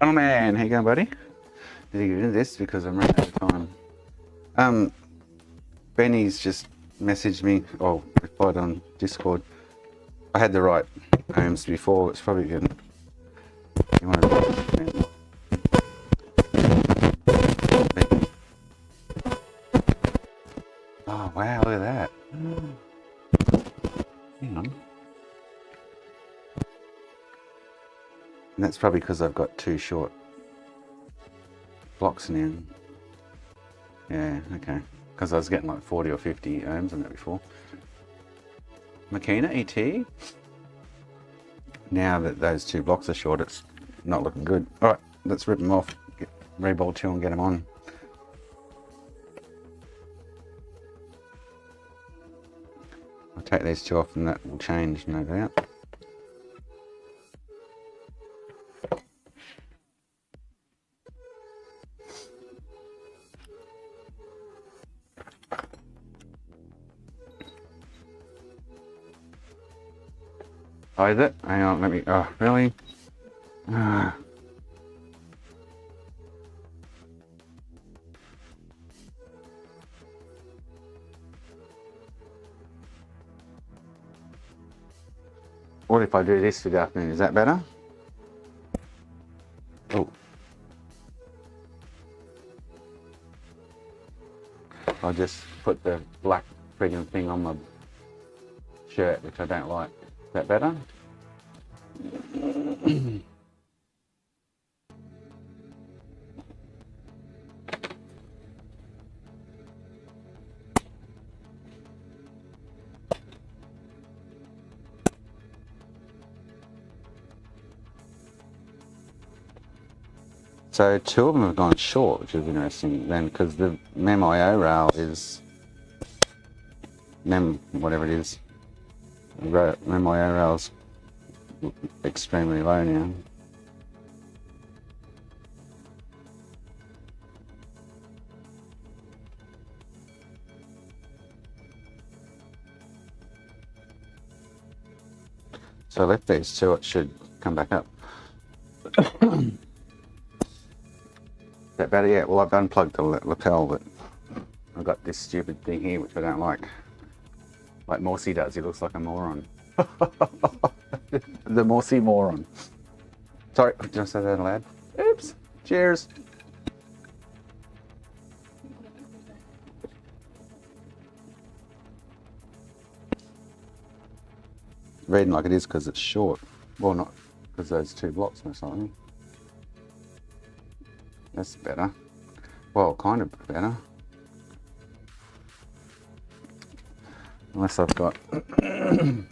Oh man, how you going, buddy? Did you get into this because I'm running out of time? Benny's just messaged me or replied on Discord. I had the right ohms before. It's probably good. You want to... Oh wow, look at that. Hang on. And that's probably because I've got two short blocks now. Yeah, okay. Because I was getting like 40 or 50 ohms on that before. Makina ET. Now that those two blocks are short, it's not looking good. Alright, let's rip them off. Get Reball 2 and get them on. I'll take these two off and that will change, no doubt. Oh, is it? Hang on, let me... Oh, really? What if I do this for the afternoon? Is that better? Oh. I'll just put the black friggin' thing on my shirt, which I don't like. Is that better? So two of them have gone short, which is interesting then, because the MEM-IO rail is whatever it is. MEM-IO rail's extremely low now. So I left these two, it should come back up. Is that better? Yeah, well I've unplugged the lapel, but I've got this stupid thing here which I don't like. Like Morsi does, he looks like a moron. The Morsi moron. Sorry, did I say that aloud? Oops, cheers. Reading like it is because it's short. Well, not because those two blocks most likely. That's better. Well, kind of better. Unless I've got a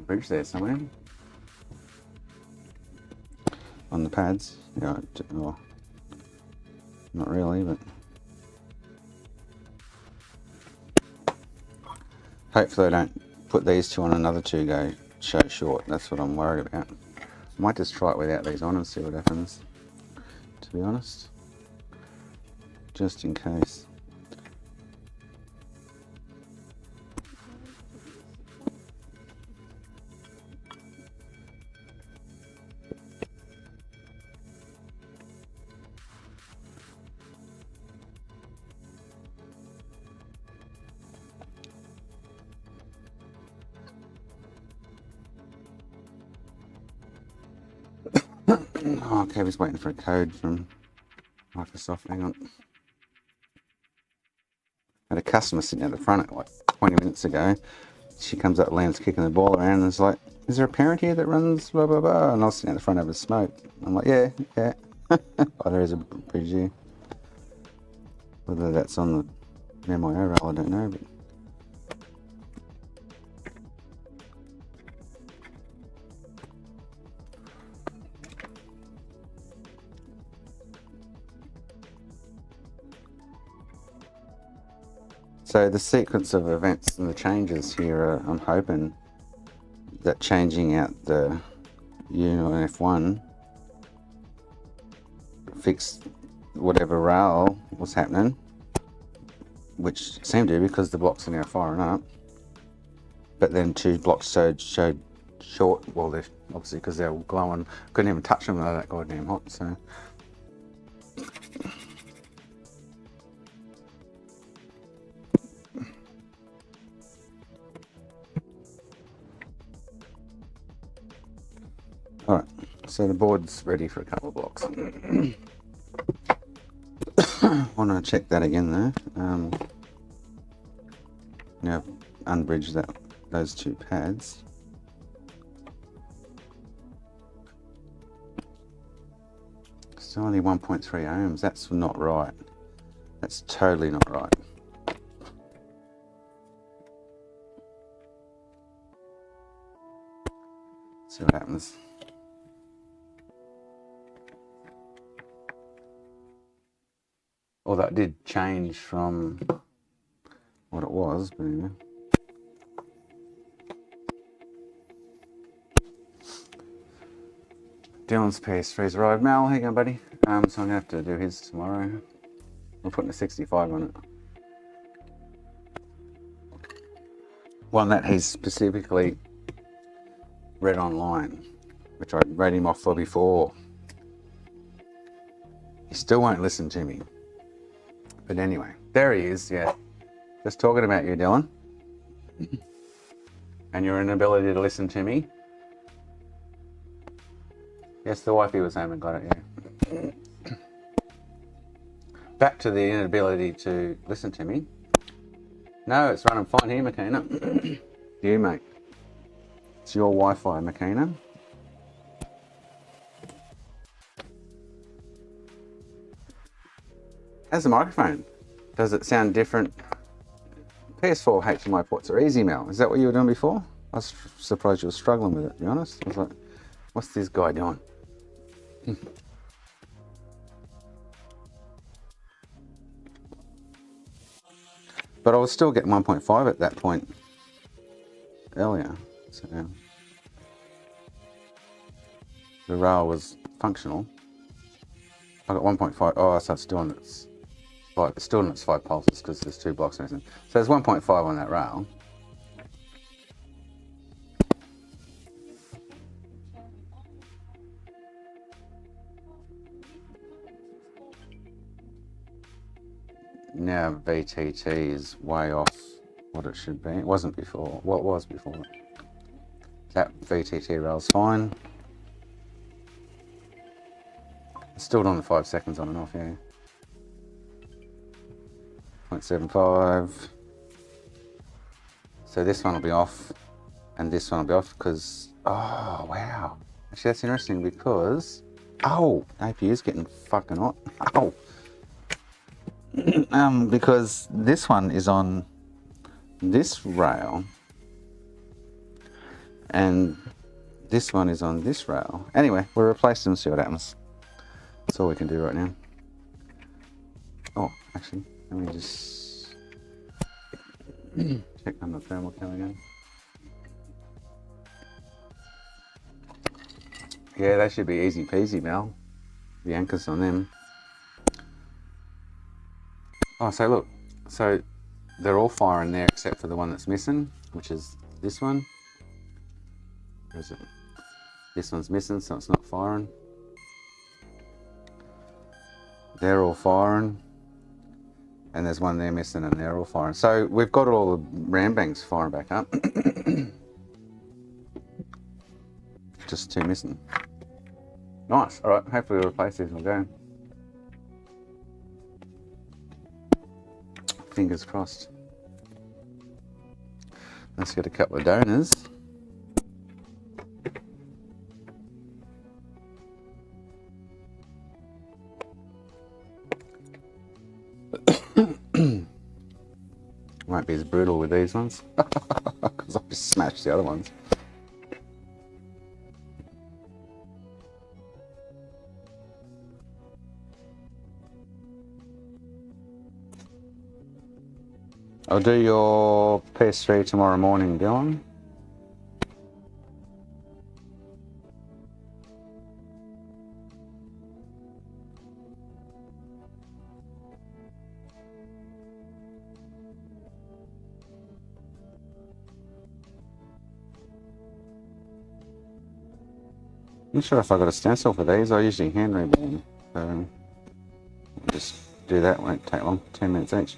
bridge there somewhere. On the pads. Yeah, well, not really, but hopefully I don't put these two on another two go show short. That's what I'm worried about. I might just try it without these on and see what happens, to be honest, just in case. Oh, Kevin's waiting for a code from Microsoft. Hang on. I had a customer sitting at the front at like 20 minutes ago. She comes up, lands kicking the ball around, and is like, "Is there a parent here that runs blah blah blah?" And I was sitting at the front of a smoke. I'm like, "Yeah, yeah." Oh, there is a bridge here. Whether that's on the MEM-IO rail, I don't know, but. So the sequence of events and the changes here are, I'm hoping that changing out the UNF1 fixed whatever rail was happening, which seemed to because the blocks are now firing up. But then two blocks showed short. Well, they're obviously because they're all glowing. Couldn't even touch them, they're that goddamn hot. So. Alright, so the board's ready for a couple of blocks. Want to check that again though. Now unbridge those two pads. Still only 1.3 ohms. That's not right. That's totally not right. See what happens. Well, that did change from what it was, but anyway. Dylan's PS3's arrived. Mal, how you going, buddy? So I'm gonna have to do his tomorrow. We're putting a 65 on it. One that he's specifically read online, which I read him off for before. He still won't listen to me. But anyway, there he is, yeah. Just talking about you, Dylan. And your inability to listen to me. Yes, the wifey was home and got it, yeah. Back to the inability to listen to me. No, it's running fine here, Makina. You, mate. It's your Wi-Fi, Makina. How's the microphone? Does it sound different? PS4 HDMI ports are easy, Mel. Is that what you were doing before? I was surprised you were struggling with it, to be honest. I was like, what's this guy doing? But I was still getting 1.5 at that point earlier. So the rail was functional. I got 1.5. Oh, so it's still in its 5 pulses because there's 2 blocks missing. So there's 1.5 on that rail. Now VTT is way off what it should be. It wasn't before. What was before? That VTT rail's fine. It's still on the 5 seconds on and off, yeah. 0.75. So this one will be off, and this one will be off because, oh wow. Actually, that's interesting because, oh, APU is getting fucking hot. Oh. Because this one is on this rail and this one is on this rail. Anyway, we'll replace them and see what happens. That's all we can do right now. Oh, actually, let me just check on the thermal cam again. Yeah, they should be easy peasy, Mel. The anchors on them. Oh, so look, so they're all firing there except for the one that's missing, which is this one. Where is it? This one's missing, so it's not firing. They're all firing. And there's one there missing and they're all firing. So we've got all the ram banks firing back up. Just 2 missing. Nice, all right, hopefully we'll replace these and we'll go. Fingers crossed. Let's get a couple of donors. Won't be as brutal with these ones because I've just smashed the other ones. I'll do your PS3 tomorrow morning, Dylan. I'm not sure if I got a stencil for these. I usually hand read them. So just do that, won't take long, 10 minutes each.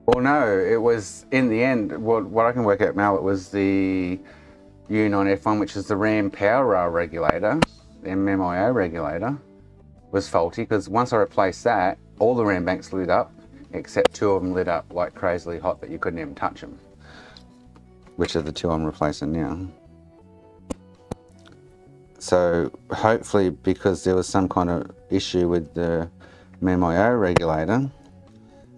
Well, no, it was in the end, what I can work out, Mal, it was the U9F1, which is the RAM power rail regulator, the MMIO regulator, was faulty because once I replaced that, all the RAM banks lit up, except 2 of them lit up like crazily hot that you couldn't even touch them, which are the 2 I'm replacing now. So hopefully, because there was some kind of issue with the MMIO regulator,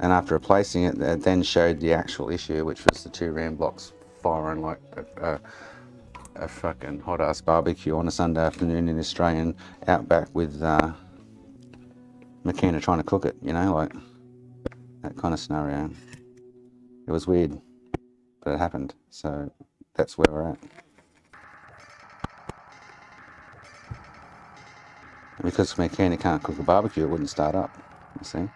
and after replacing it, it then showed the actual issue, which was the 2 RAM blocks firing like a fucking hot ass barbecue on a Sunday afternoon in Australian outback with Makina trying to cook it, you know, like that kind of scenario. It was weird, but it happened. So that's where we're at. And because Makina can't cook a barbecue, it wouldn't start up, you see.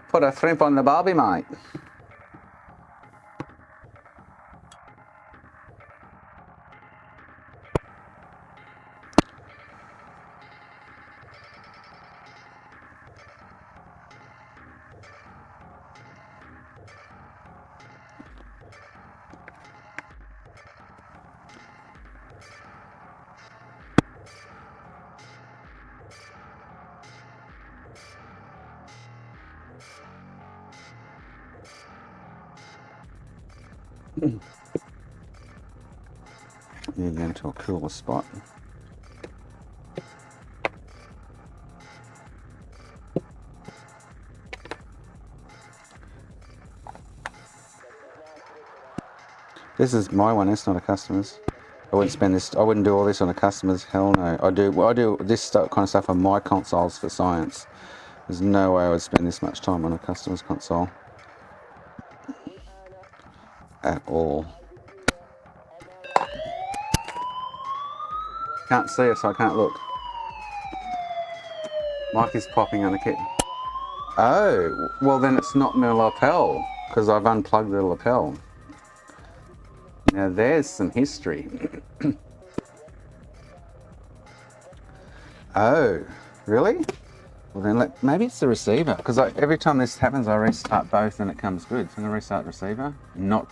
Put a shrimp on the barbie, mate. Move into a cooler spot. This is my one, it's not a customer's. I wouldn't spend this, I wouldn't do all this on a customer's, hell no. I do this kind of stuff on my consoles for science. There's no way I would spend this much time on a customer's console. At all. Can't see it, so I can't look. Mike is popping on the kit. Oh, well then it's not my lapel, because I've unplugged the lapel. Now there's some history. Oh, really? Well then maybe it's the receiver, because every time this happens I restart both and it comes good. So I'm going to restart the receiver. Not...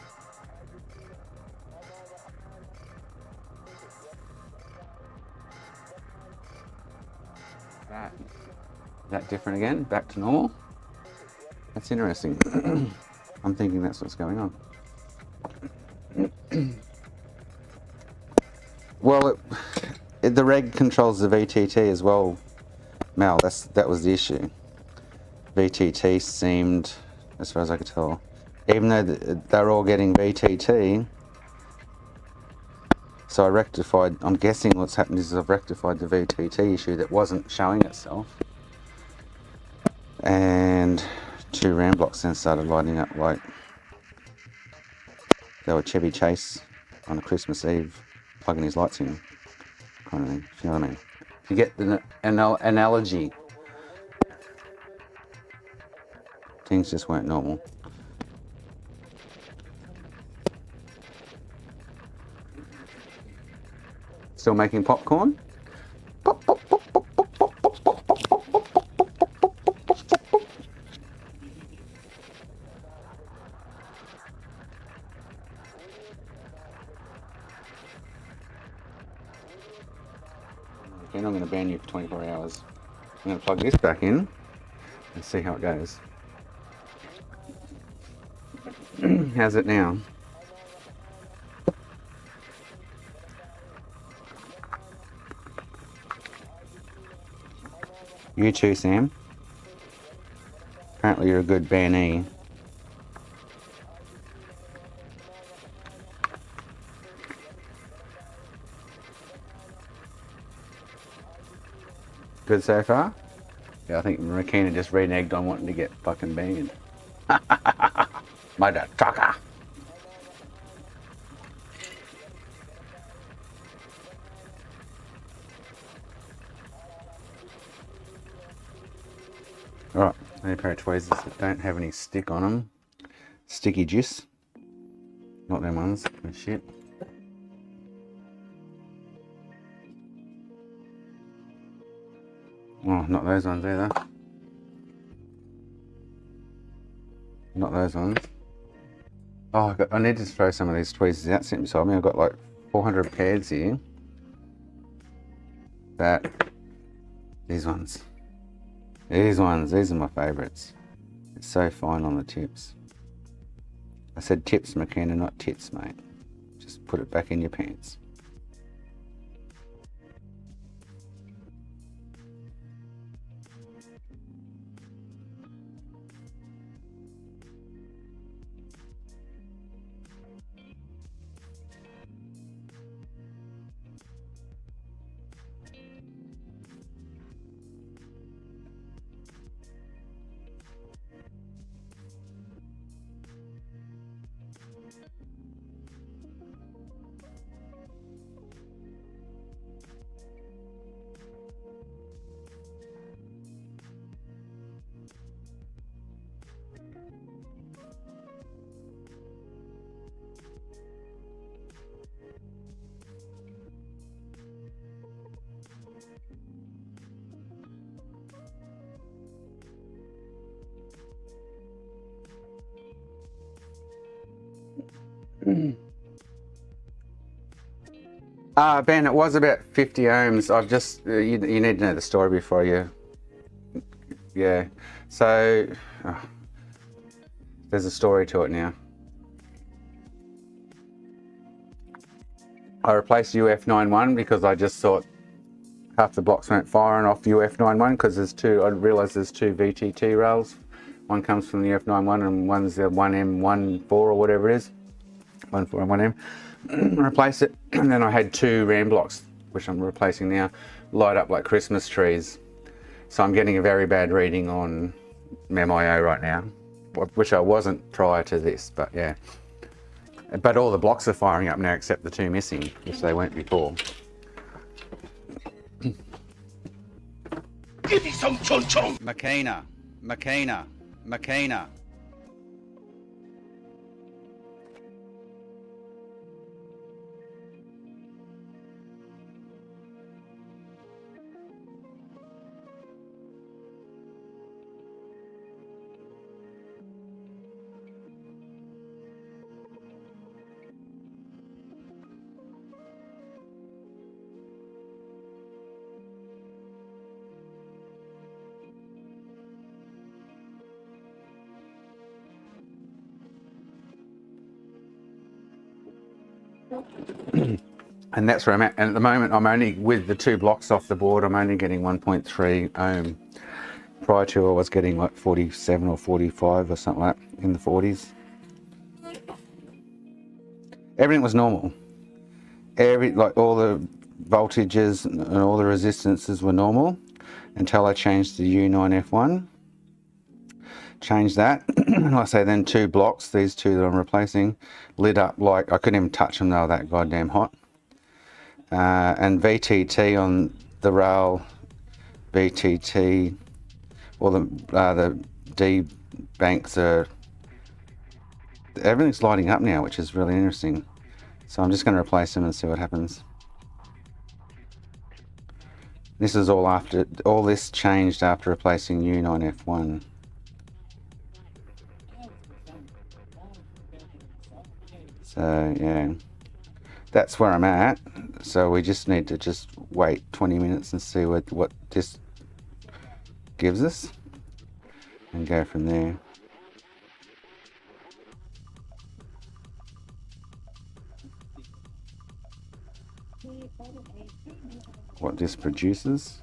Is that different again? Back to normal? That's interesting. I'm thinking that's what's going on. Well, the reg controls the VTT as well, Mal. That was the issue. VTT seemed, as far as I could tell, even though they're all getting VTT, so I rectified, I'm guessing what's happened is I've rectified the VTT issue that wasn't showing itself. And 2 RAM blocks then started lighting up like they were Chevy Chase on a Christmas Eve plugging his lights in, kind of thing. You know what I mean? If you get the analogy, things just weren't normal. Still making popcorn? Pop, pop, pop, pop, pop, pop, pop, pop, pop, pop, pop, pop, pop, pop, pop, pop. Again, I'm going to ban you for 24 hours. I'm going to plug this back in and see how it goes. How's it now? You too, Sam. Apparently you're a good bannee. Good so far? Yeah, I think Makina just reneged on wanting to get fucking banned. Mother trucker. Alright, any pair of tweezers that don't have any stick on them. Sticky juice. Not them ones. Good shit. Oh, not those ones either. Not those ones. Oh, I need to throw some of these tweezers out sitting beside me. I've got like 400 pairs here. These ones. These are my favourites. It's so fine on the tips. I said tips, Makina, not tits, mate. Just put it back in your pants. Ben, it was about 50 ohms. I've just, you need to know the story before you, yeah. So, there's a story to it now. I replaced UF91 because I just thought half the blocks weren't firing off UF91 because I realised there's two VTT rails. One comes from the UF91 and one's the 1M14 or whatever it is. 1.4 and 1M. Replace it, and then I had two RAM blocks, which I'm replacing now, light up like Christmas trees. So I'm getting a very bad reading on MEM-IO right now, which I wasn't prior to this, but yeah. But all the blocks are firing up now except the two missing, which they weren't before. Give me some chon chon. Makina, Makina, Makina. And that's where I'm at. And at the moment, I'm only, with the two blocks off the board, I'm only getting 1.3 ohm. Prior to, I was getting like 47 or 45 or something like that, in the 40s. Everything was normal. Like all the voltages and all the resistances were normal until I changed the U9F1. Changed that, and like I say, then two blocks, these two that I'm replacing, lit up like I couldn't even touch them, they were that goddamn hot. And VTT on the rail, VTT, or the D banks are, everything's lighting up now, which is really interesting. So I'm just going to replace them and see what happens. This is all this changed after replacing U9F1. So yeah, that's where I'm at. So we just need to just wait 20 minutes and see what this gives us and go from there. What this produces.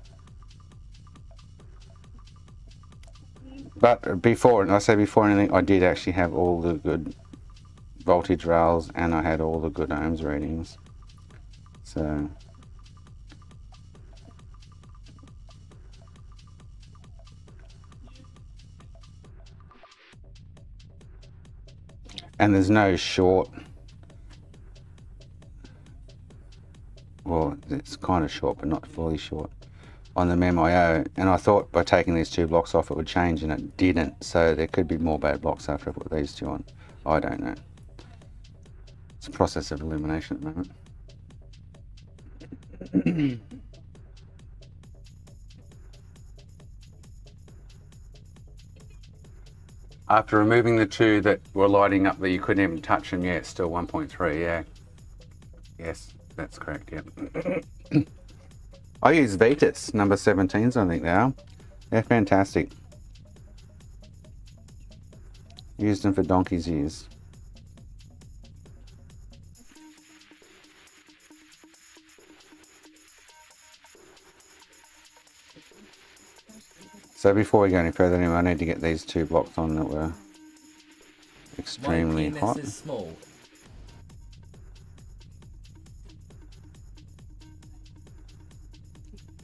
But before, I say before anything, I did actually have all the good voltage rails and I had all the good ohms readings. So And there's no short. Well, it's kind of short, but not fully short on the MEM-IO. And I thought by taking these two blocks off it would change, and it didn't. So there could be more bad blocks after I put these two on. I don't know. It's a process of elimination at the moment. After removing the two that were lighting up that you couldn't even touch them, yeah, it's still 1.3, yeah. Yes, that's correct, yeah. I use Vetus number 17s, I think they are. They're fantastic. Used them for donkey's years. So before we go any further, anyway, I need to get these two blocks on that were extremely hot. Is small.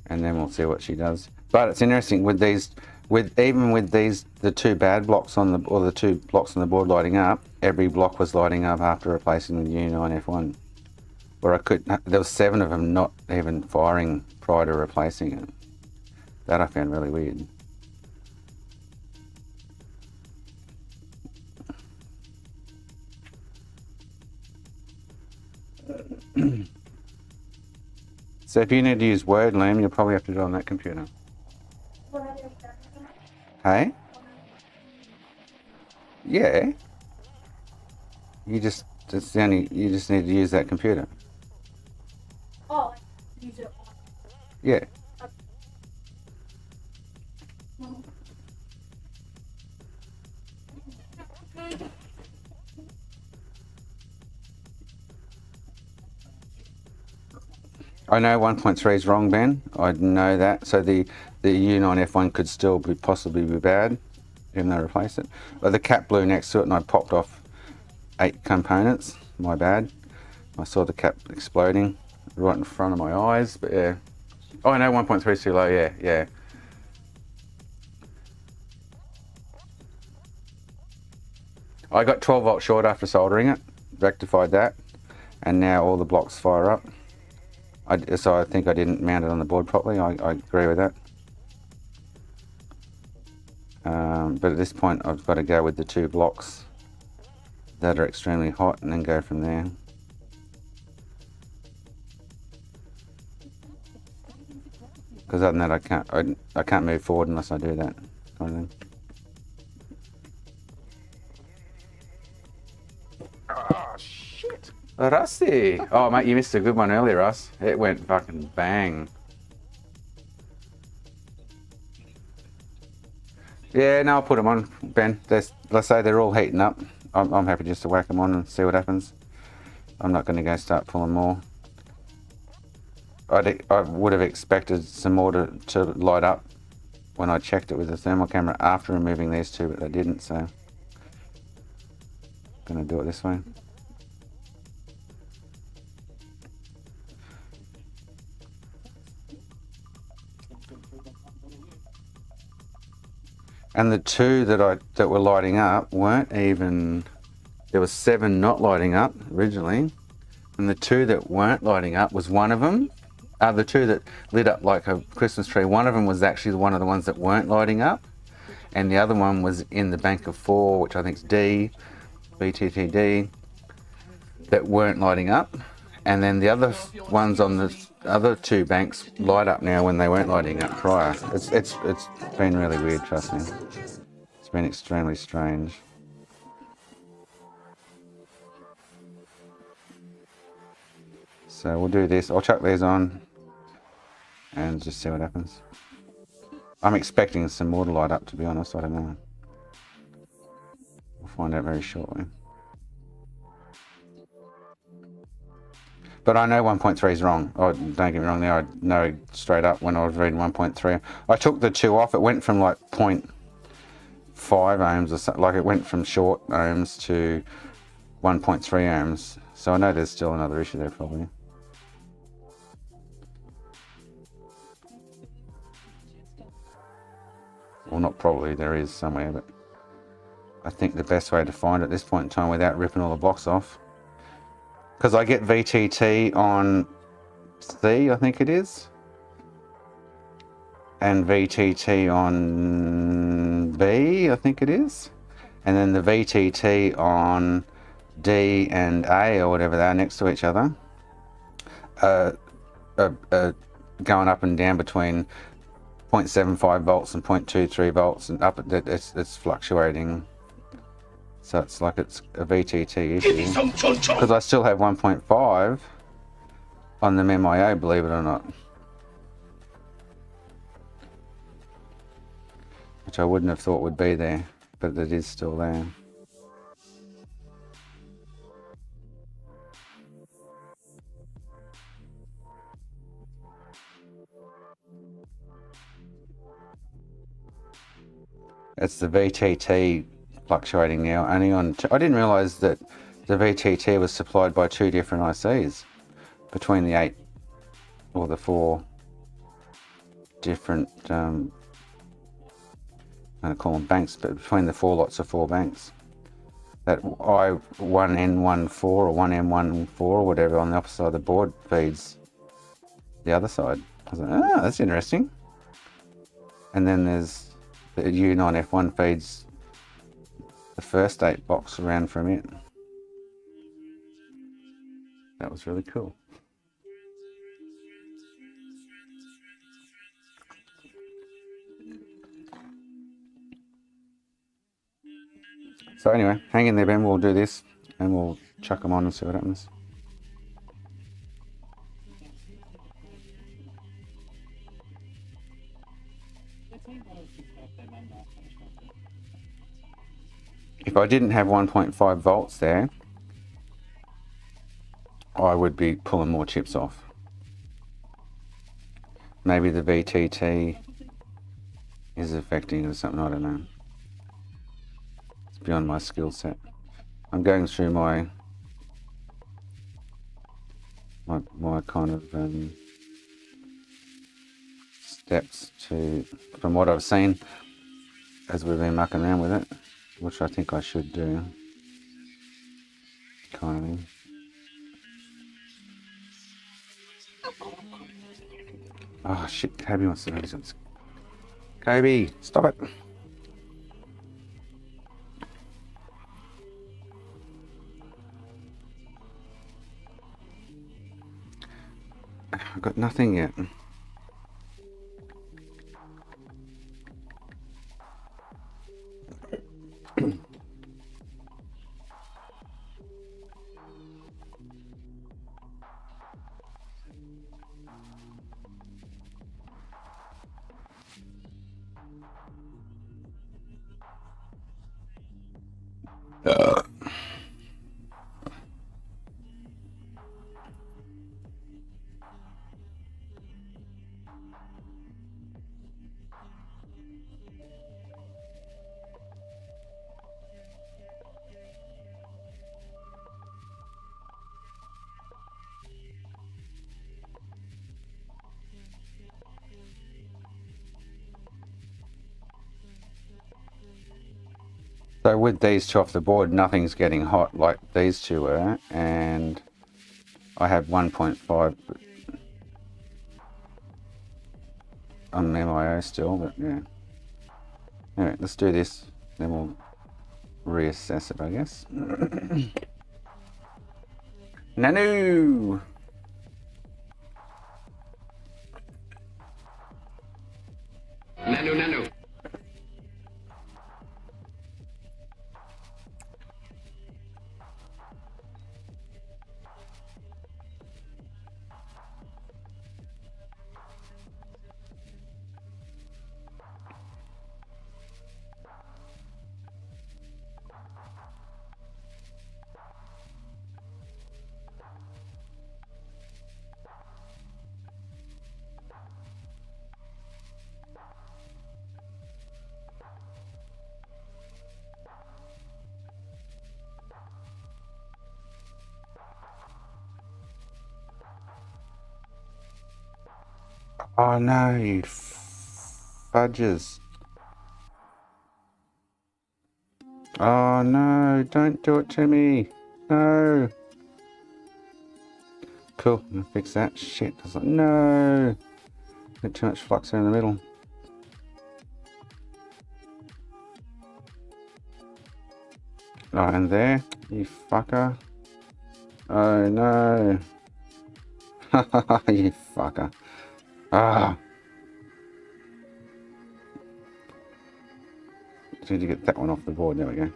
And then we'll see what she does. But it's interesting with these, even with these, the two bad blocks on the, or the two blocks on the board lighting up, every block was lighting up after replacing the U9 F1. Where there was 7 of them not even firing prior to replacing it. That I found really weird. So if you need to use Word, Liam, you'll probably have to do it on that computer. Hey? Yeah. You just need to use that computer. Oh, use it. Yeah. I know 1.3 is wrong, Ben. I know that. So the U9 F1 could still possibly be bad, even though I replace it. But the cap blew next to it and I popped off 8 components. My bad. I saw the cap exploding right in front of my eyes, but yeah. Oh, I know 1.3 is too low, yeah. I got 12 volt short after soldering it, rectified that, and now all the blocks fire up. So I think I didn't mount it on the board properly. I agree with that. But at this point, I've got to go with the 2 blocks that are extremely hot, and then go from there. Because other than that, I can't move forward unless I do that kind of thing. Oh shit! Rusty! Oh mate, you missed a good one earlier, Russ. It went fucking bang. Yeah, no, I'll put them on, Ben. Let's say they're all heating up. I'm happy just to whack them on and see what happens. I'm not going to go start pulling more. I would have expected some more to light up when I checked it with the thermal camera after removing these two, but they didn't, so I'm going to do it this way. And the 2 that were lighting up weren't even, there was 7 not lighting up originally, and the 2 that weren't lighting up was one of them. The 2 that lit up like a Christmas tree, one of them was actually one of the ones that weren't lighting up, and the other one was in the bank of 4, which I think is D, BTTD, that weren't lighting up. And then the other ones on the other 2 banks light up now when they weren't lighting up prior. It's been really weird, trust me. It's been extremely strange. So we'll do this. I'll chuck these on and just see what happens. I'm expecting some more to light up, to be honest. I don't know. We'll find out very shortly. But I know 1.3 is wrong. Oh, don't get me wrong there. I know straight up when I was reading 1.3. I took the 2 off. It went from like 0.5 ohms or something. Like it went from short ohms to 1.3 ohms. So I know there's still another issue there probably. Well, not probably. There is somewhere, but I think the best way to find it at this point in time without ripping all the blocks off. Because I get VTT on C, I think it is. And VTT on B, I think it is. And then the VTT on D and A, or whatever they are, next to each other, going up and down between 0.75 volts and 0.23 volts, and up. It's fluctuating. So it's like it's a VTT issue. Because I still have 1.5 on the MIO, believe it or not. Which I wouldn't have thought would be there, but it is still there. It's the VTT fluctuating now, only on... I didn't realise that the VTT was supplied by 2 different ICs between the 8 or the 4 different, I'm going to call them banks, but between the 4 lots of 4 banks. That I1N14 or 1M14 or whatever on the opposite side of the board feeds the other side. I was like, ah, that's interesting. And then there's the U9F1 feeds the first 8 box around from it. That was really cool. So anyway, hang in there, Ben. We'll do this and we'll chuck them on and see what happens. If I didn't have 1.5 volts there, I would be pulling more chips off. Maybe the VTT is affecting it or something, I don't know. It's beyond my skill set. I'm going through my kind of steps from what I've seen as we've been mucking around with it, which I think I should do, kind of thing. Oh shit, Kobe wants to do something. Kobe, stop it. I've got nothing yet. So with these two off the board, nothing's getting hot like these two were, and I have 1.5 on MIO still, but yeah. Anyway, let's do this, then we'll reassess it, I guess. Nanu! Nano, nano. Oh no, you fudges. Oh no, don't do it to me. No. Cool, I'm gonna fix that. Shit, I was like, no. Got too much flux there in the middle. Oh, and there, you fucker. Oh no. You fucker. Ah. Need to get that one off the board. There we go.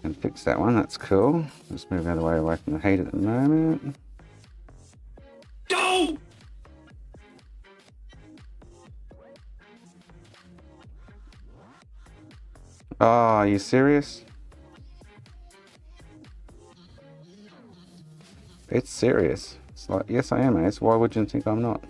And fix that one. That's cool. Let's move out of the way away from the heat at the moment. Go! Oh, are you serious? It's serious. It's like, yes, I am, Ace. Why would you think I'm not?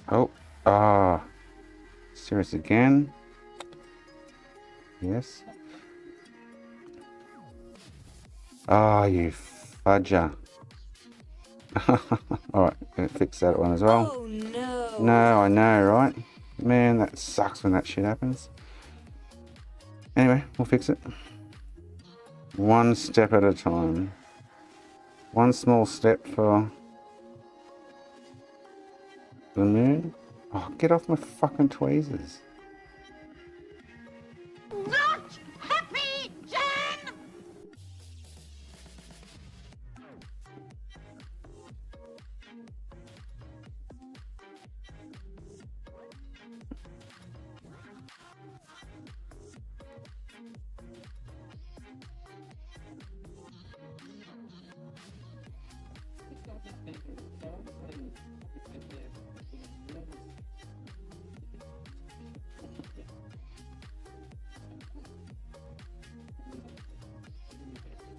Oh, ah, serious again. Yes. Ah, you fudger. Alright, gonna fix that one as well. Oh no. No, I know, right? Man, that sucks when that shit happens. Anyway, we'll fix it. One step at a time. One small step for the moon. Oh, get off my fucking tweezers. Not happy, Jen!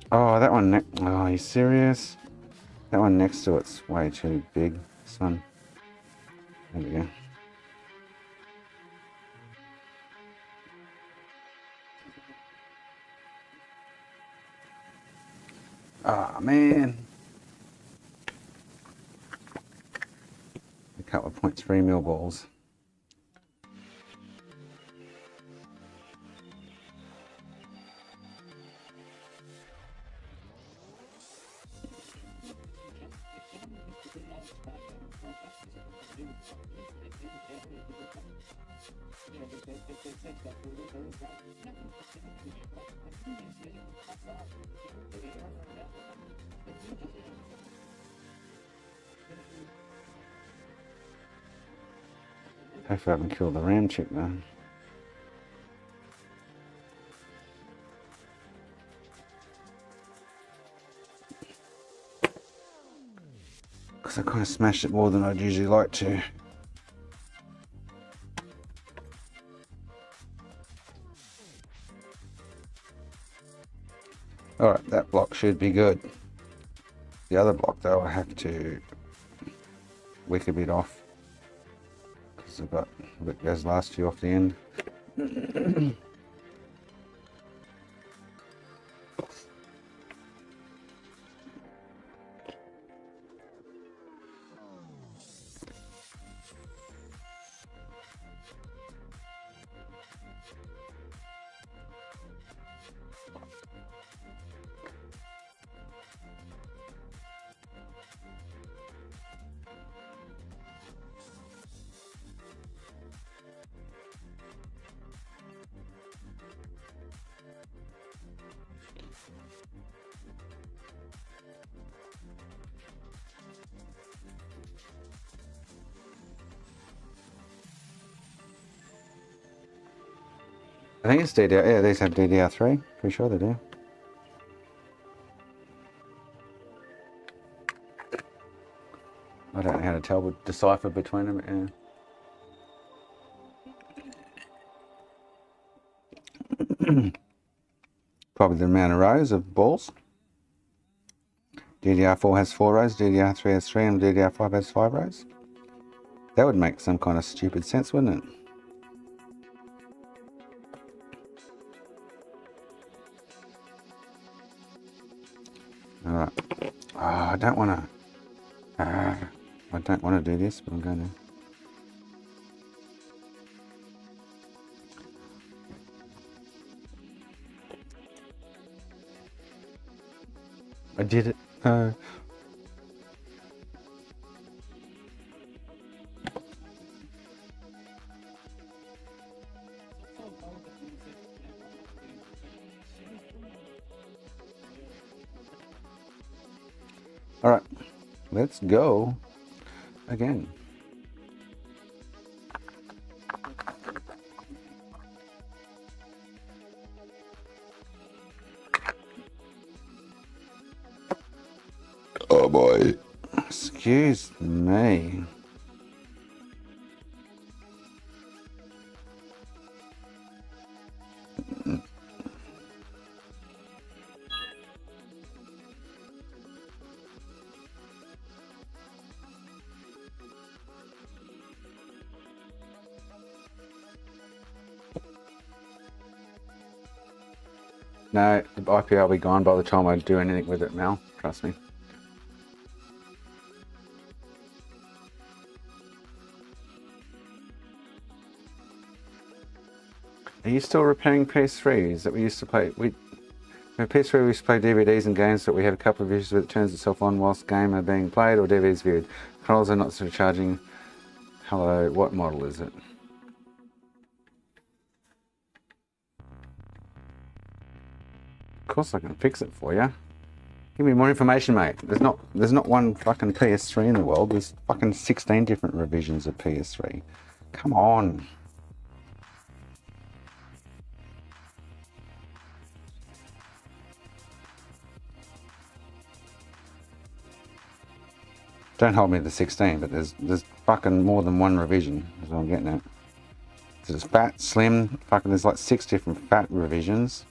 Oh, that one. Oh, are you serious? That one next to it's way too big. This one. There we go. Ah, man. A couple of 0.3 mil balls. Hopefully I haven't killed the ram chick though. Because I kind of smashed it more than I'd usually like to. Alright, that block should be good. The other block though I have to wick a bit off. Because I've got a bit goes last few off the end. I think it's DDR. Yeah, these have DDR3. Pretty sure they do. I don't know how to tell, but decipher between them. Yeah. Probably the amount of rows of balls. DDR4 has 4 rows, DDR3 has 3, and DDR5 has 5 rows. That would make some kind of stupid sense, wouldn't it? I don't want to. I don't want to do this, but I'm going to. I did it. All right, let's go again. Oh boy. Excuse me. No, the IPO will be gone by the time I do anything with it, Mel. Trust me. Are you still repairing PS3s that we used to play? PS3 we used to play DVDs and games that we have a couple of issues with. It turns itself on whilst game are being played or DVDs viewed. Controls are not sort of charging. Hello, what model is it? Of course I can fix it for you. Give me more information, mate. There's not one fucking PS3 in the world. There's fucking 16 different revisions of PS3. Come on. Don't hold me to 16, but there's fucking more than one revision, is what I'm getting at. So there's fat, slim, fucking there's like 6 different fat revisions.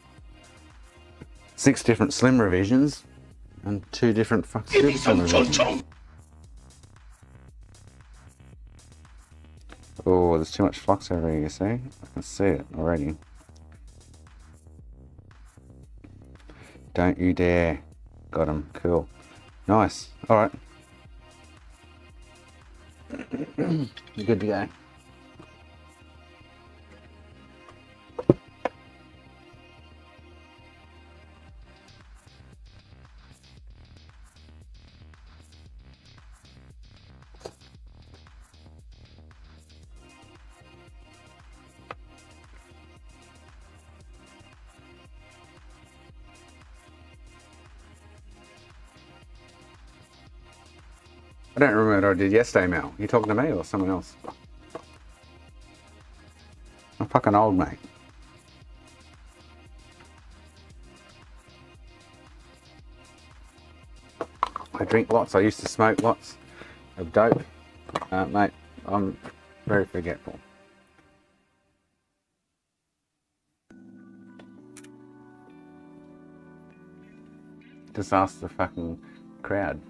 6 different slim revisions. And 2 different fucking super slim revisions. Oh, there's too much flux over here, you see? I can see it already. Don't you dare. Got him. Cool. Nice. Alright. You're good to go. I don't remember what I did yesterday, Mel. You talking to me or someone else? I'm fucking old, mate. I drink lots. I used to smoke lots of dope. Mate, I'm very forgetful. Just ask the fucking crowd.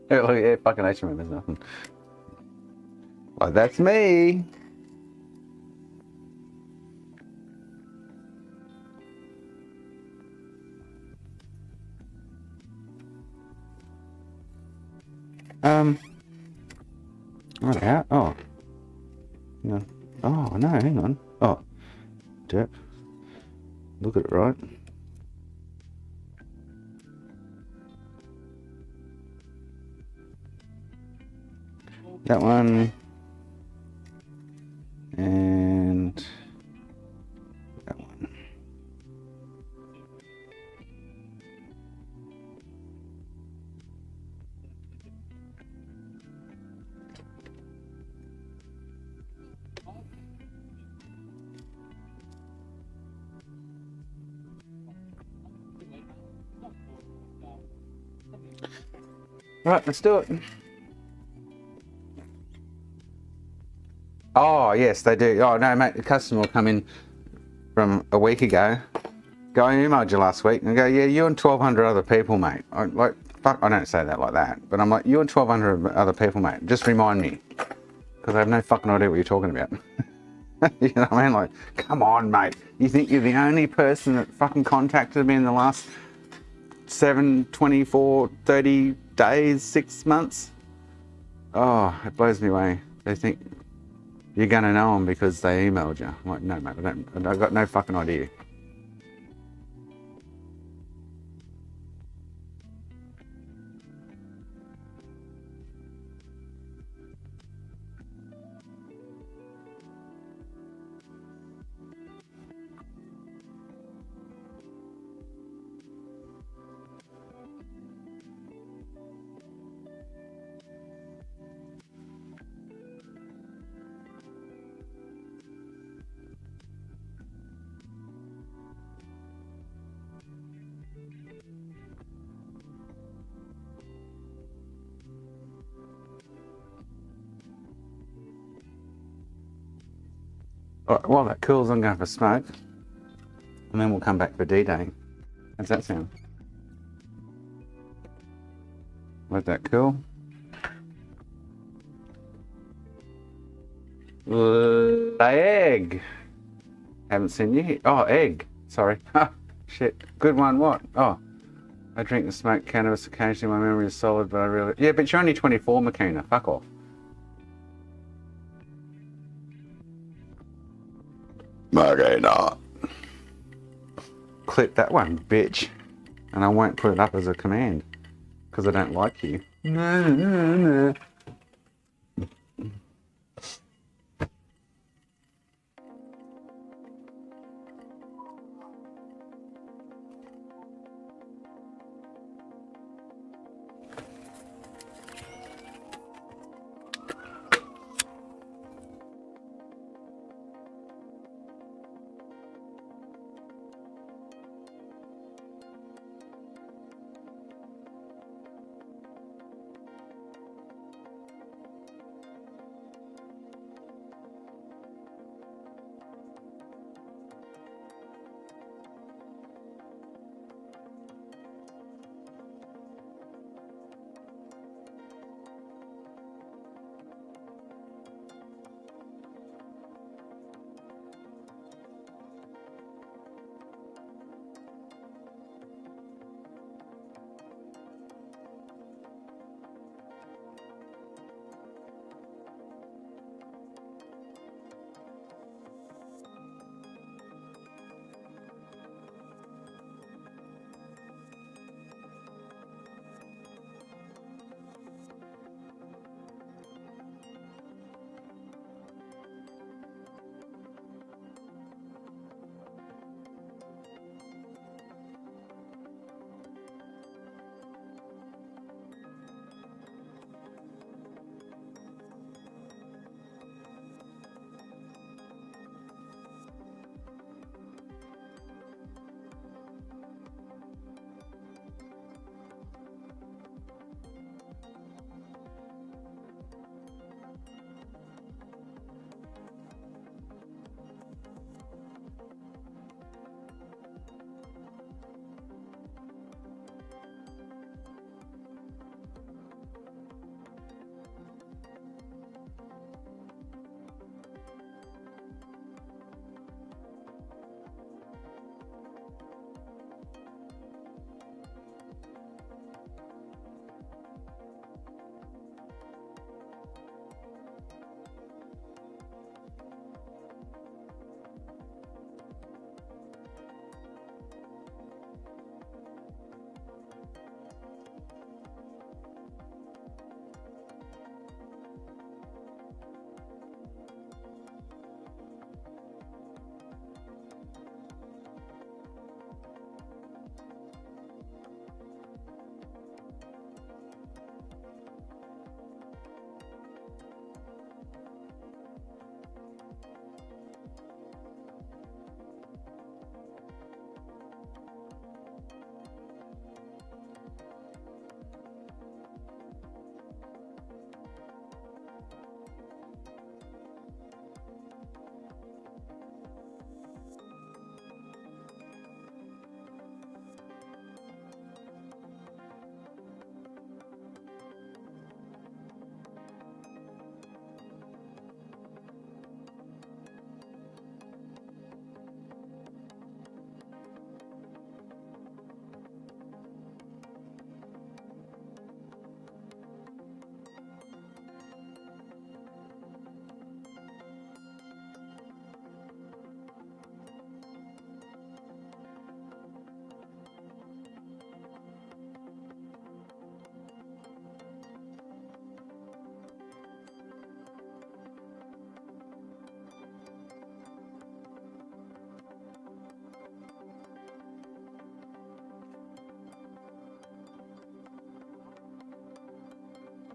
Yeah, look, yeah, fucking H remembers nothing. Like, that's me. Right out. Oh. No. Oh, no, hang on. Oh. Derp. Look at it right. That one. And that one. Right, let's do it. Oh, yes, they do. Oh, no, mate, the customer will come in from a week ago. Go, I emailed you last week. And go, yeah, you and 1,200 other people, mate. Like, fuck, I don't say that like that. But I'm like, you and 1,200 other people, mate. Just remind me. Because I have no fucking idea what you're talking about. You know what I mean? Like, come on, mate. You think you're the only person that fucking contacted me in the last 7, 24, 30 days, 6 months. Oh, it blows me away. They think you're going to know them because they emailed you. I'm like, no, mate, I've got no fucking idea. All right, while that cools, I'm going to have a smoke. And then we'll come back for D-Day. How's that sound? Let that cool. Egg. Haven't seen you. Oh, egg. Sorry. Shit. Good one. What? Oh, I drink and smoke cannabis occasionally. My memory is solid, but I really... Yeah, but you're only 24, Makina. Fuck off. Makina. Clip that one, bitch. And I won't put it up as a command. Because I don't like you. No.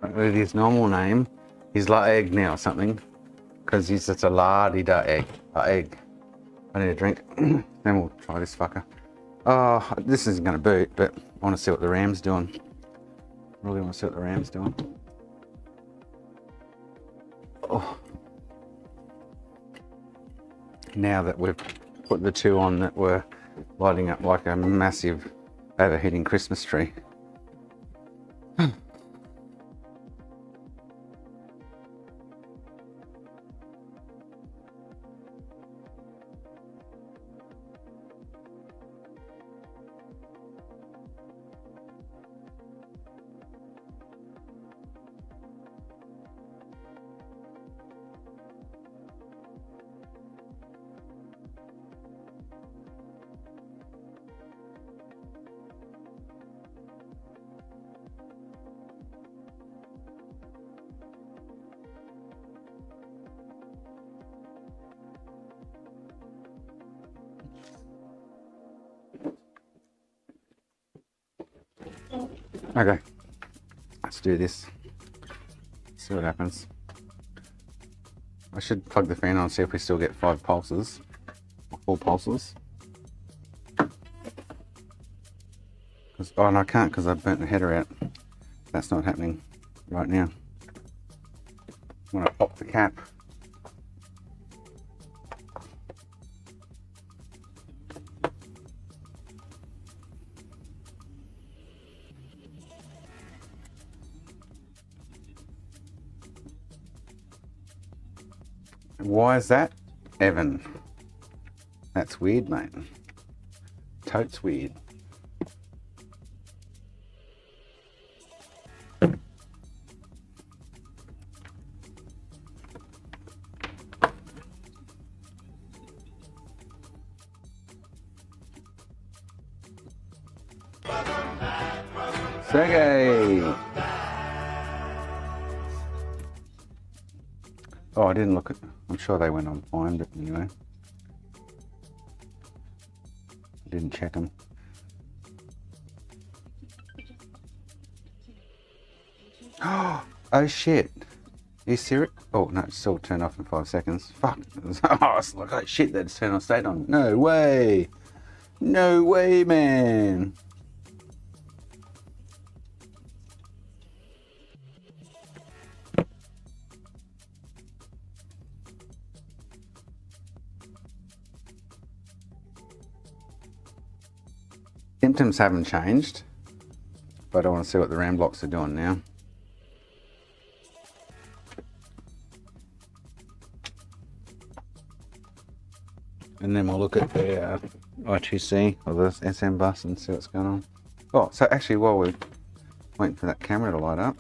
with his normal name, he's like egg now or something, because he's just a la-di-da egg. Egg. I need a drink. Then we'll try this fucker. Oh, this isn't going to boot, but I want to see what the RAM's doing. Really want to see what the RAM's doing. Oh. Now that we've put the two on that were lighting up like a massive overheating Christmas tree. Okay, let's do this. See what happens. I should plug the fan on and see if we still get 5 pulses or 4 pulses. Oh, and I can't because I've burnt the header out. That's not happening right now. When I pop the cap. Why is that, Evan? That's weird, mate. Totes weird. Sergey! Oh, I didn't look at... I'm sure they went on fine, but anyway. I didn't check them. Oh shit! Are you serious? Oh no, it's still turned off in 5 seconds. Fuck! Oh, it's like, oh shit, that's turned on state on. No way! No way, man! Symptoms haven't changed, but I want to see what the RAM blocks are doing now. And then we'll look at the I2C or the SM bus and see what's going on. Oh, so actually while we're waiting for that camera to light up,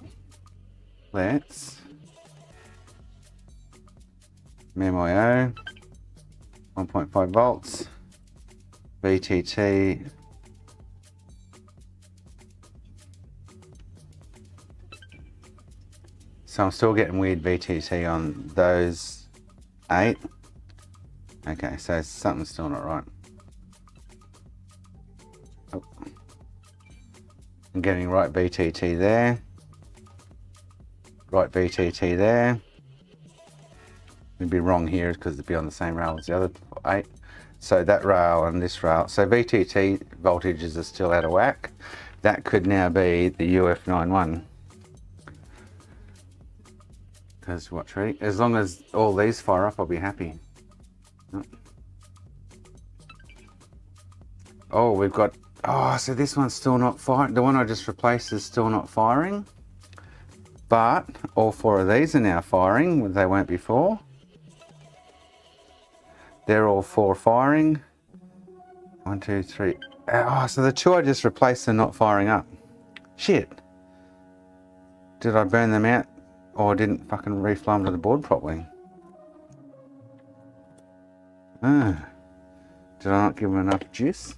let's MEMIO 1.5 volts, VTT. So I'm still getting weird VTT on those 8. Okay, so something's still not right. Oh. I'm getting right VTT there. Right VTT there. It'd be wrong here because it'd be on the same rail as the other 8. So that rail and this rail. So VTT voltages are still out of whack. That could now be the UF91. Because watch, ready? As long as all these fire up, I'll be happy. Oh, we've got... Oh, so this one's still not firing. The one I just replaced is still not firing. But all 4 of these are now firing. They weren't before. They're all 4 firing. 1, 2, 3. Oh, so the 2 I just replaced are not firing up. Shit. Did I burn them out? Or didn't fucking reflow them to the board properly? Ah. Did I not give them enough juice?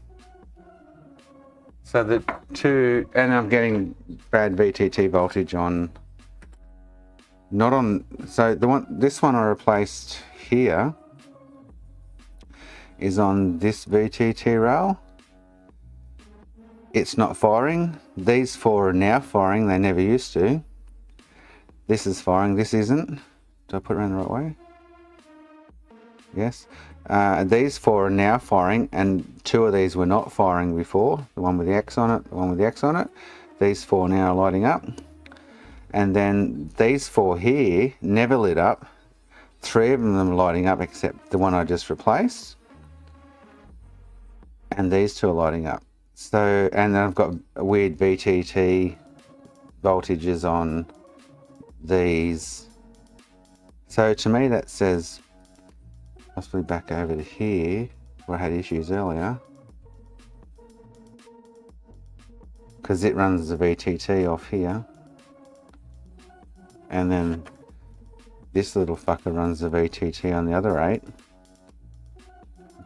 So the 2, and I'm getting bad VTT voltage on, not on, so the one, this one I replaced here is on this VTT rail. It's not firing. These 4 are now firing, they never used to. This is firing, this isn't. Do I put it around the right way? Yes. These 4 are now firing, and 2 of these were not firing before. The one with the X on it, the one with the X on it. These 4 now are lighting up. And then these 4 here never lit up. 3 of them are lighting up except the one I just replaced. And these 2 are lighting up. So, and then I've got weird VTT voltages on these. So to me that says, possibly back over to here where I had issues earlier, because it runs the VTT off here, and then this little fucker runs the VTT on the other 8.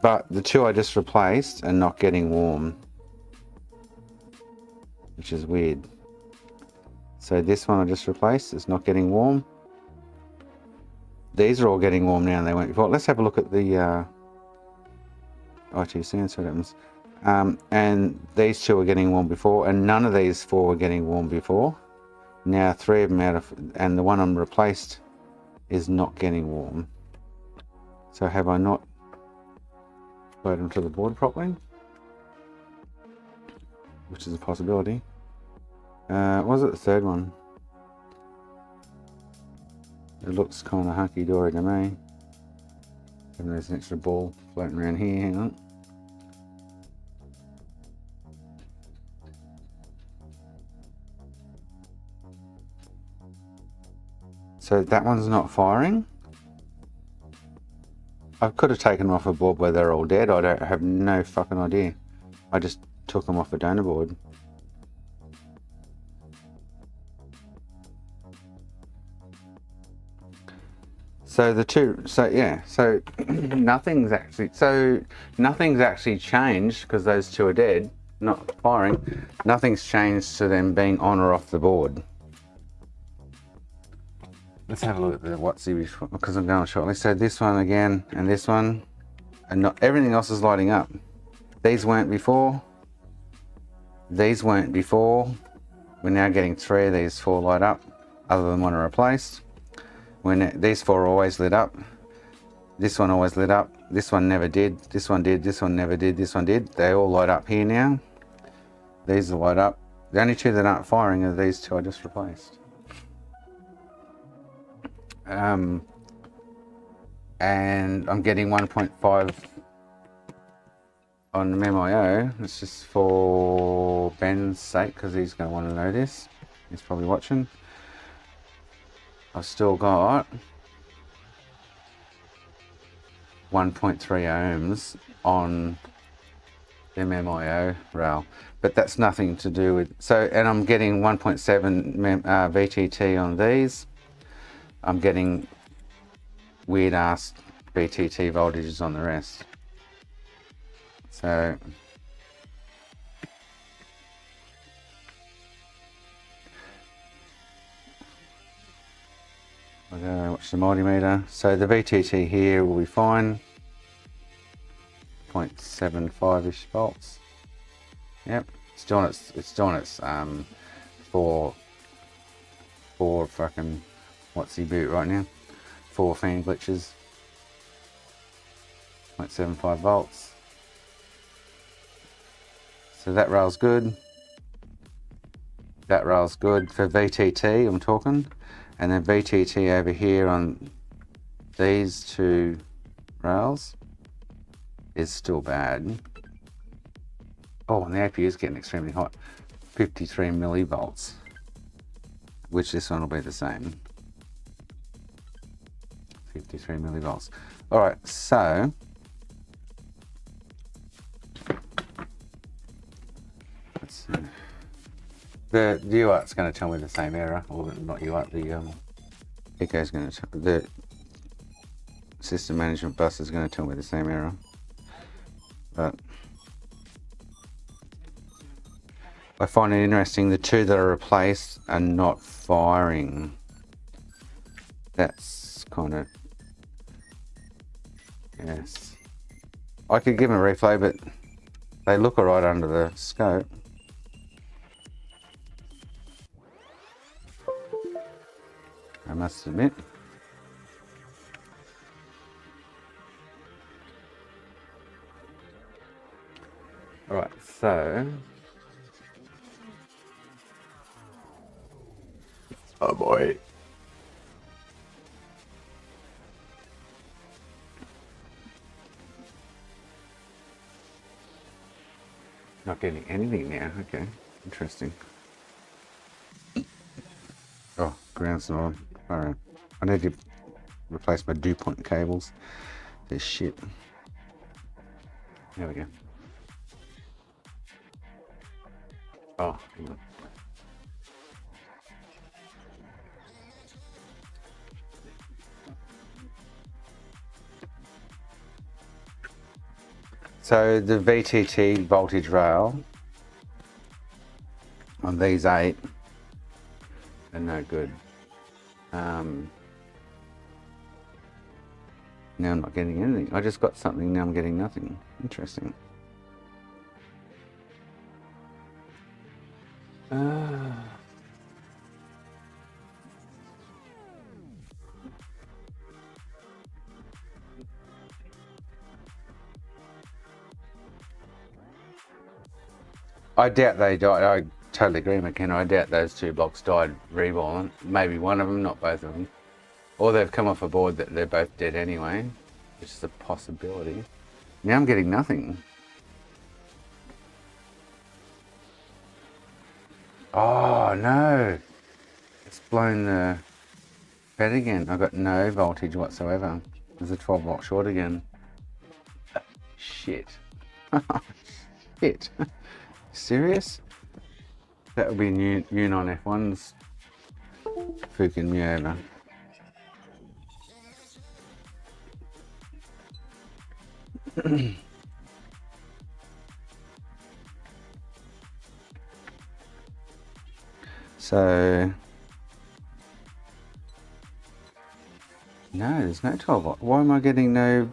But the 2 I just replaced are not getting warm, which is weird. So this one I just replaced is not getting warm. These are all getting warm now and they weren't before. Let's have a look at the ITC and see what happens. And these 2 are getting warm before, and none of these 4 were getting warm before. Now 3 of them out of, and the one I'm replaced is not getting warm. So have I not loaded them to the board properly? Which is a possibility. Was it the 3rd one? It looks kind of hunky-dory to me. And there's an extra ball floating around here, hang on. So that one's not firing. I could have taken them off a board where they're all dead. I don't have no fucking idea. I just took them off a donor board. So the 2, so yeah, so nothing's actually changed because those 2 are dead, not firing. Nothing's changed to them being on or off the board. Let's have a look at the WOTC because I'm going shortly. So this one again, and this one, and not everything else is lighting up. These weren't before. These weren't before. We're now getting 3 of these 4 light up, other than one I replaced. When these 4 are always lit up. This one always lit up. This one never did. This one did. This one never did. This one did. They all light up here now. These are light up. The only 2 that aren't firing are these 2 I just replaced. And I'm getting 1.5 on the MIO. It's just for Ben's sake because he's going to want to know this. He's probably watching. I've still got 1.3 ohms on MMIO rail, but that's nothing to do with, so, and I'm getting 1.7 VTT on these. I'm getting weird ass VTT voltages on the rest. So I'll go watch the multimeter. So the VTT here will be fine. 0.75-ish volts. Yep, it's doing its four fucking what's the boot right now? 4 fan glitches. 0.75 volts. So that rail's good. That rail's good for VTT, I'm talking. And then VTT over here on these 2 rails is still bad. Oh, and the APU is getting extremely hot. 53 millivolts, which this one will be the same. 53 millivolts. All right, so let's see. The UART's going to tell me the same error, or not UART, the Eco's going to, the system management bus is going to tell me the same error. But I find it interesting, the 2 that are replaced are not firing. That's kind of, yes. I could give them a replay, but they look alright under the scope. I must admit. Alright, so... Oh boy. Not getting anything now, okay. Interesting. Oh, ground's not on. Alright. I need to replace my DuPont cables. They're shit. There we go. Oh, hang on. So the VTT voltage rail on these 8 are no good. Now I'm not getting anything. I just got something, now I'm getting nothing. Interesting. I doubt they died. I totally agree, McKenna. I doubt those 2 blocks died reballing. Maybe one of them, not both of them. Or they've come off a board that they're both dead anyway, which is a possibility. Now I'm getting nothing. Oh no! It's blown the bed again. I've got no voltage whatsoever. There's a 12 volt short again. Shit. Shit. Serious? That would be Unon F1's fucking me over. So no, there's no 12 volt. Why am I getting no